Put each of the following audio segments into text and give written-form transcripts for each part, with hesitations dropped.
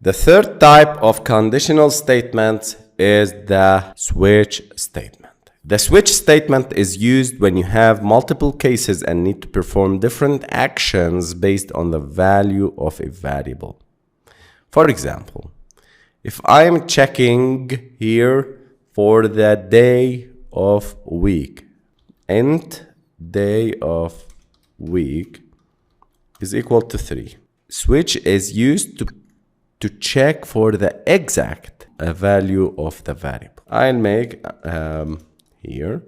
The third type of conditional statements is the switch statement. The switch statement is used when you have multiple cases and need to perform different actions based on the value of a variable. For example, if I am checking here for the day of week, int day of week is equal to 3. Switch is used to check for the exact value of the variable. I'll make here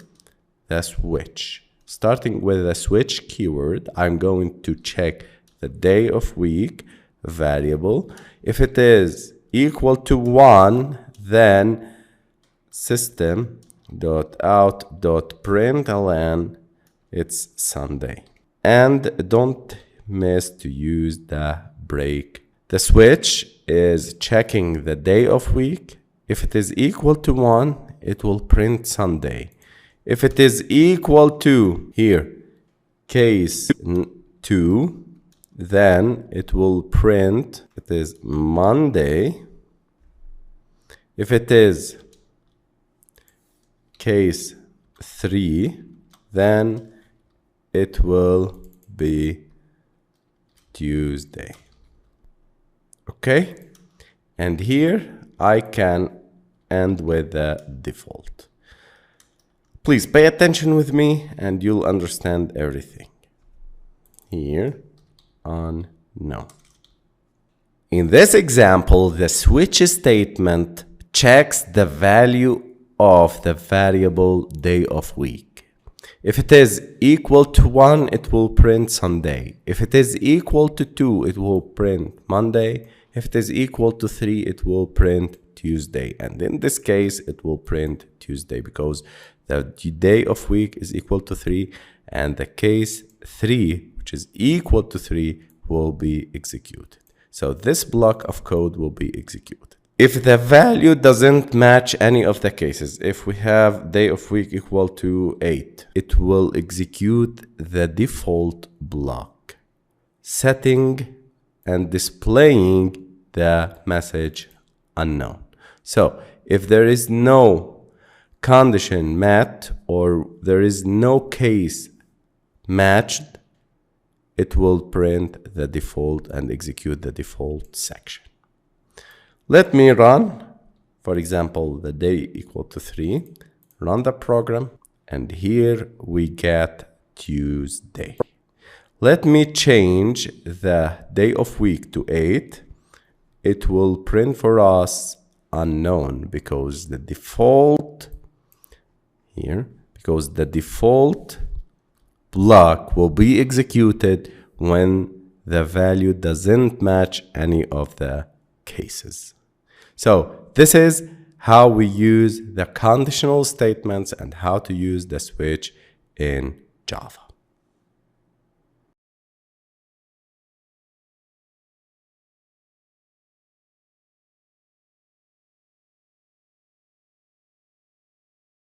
the switch. Starting with the switch keyword, I'm going to check the day of week variable. If it is equal to 1, then system.out.println it's Sunday. And don't miss to use the break. The switch is checking the day of week. If it is equal to 1, it will print Sunday. If it is equal to here case 2, then it will print it is Monday. If it is case 3, then it will be Tuesday. Okay, and here I can end with the default. Please pay attention with me and you'll understand everything. Here on no. In this example, the switch statement checks the value of the variable day of week. If it is equal to 1, it will print Sunday. If it is equal to 2, it will print Monday. If it is equal to 3, it will print Tuesday. And in this case, it will print Tuesday because the day of week is equal to 3 and the case 3, which is equal to 3, will be executed. So this block of code will be executed. If the value doesn't match any of the cases, if we have day of week equal to 8, it will execute the default block, setting and displaying the message unknown. So if there is no condition met or there is no case matched, it will print the default and execute the default section. Let me run, for example, the day equal to 3, run the program, and here we get Tuesday. Let me change the day of week to 8. It will print for us unknown because the default here, because the default block will be executed when the value doesn't match any of the cases. So this is how we use the conditional statements and how to use the switch in Java.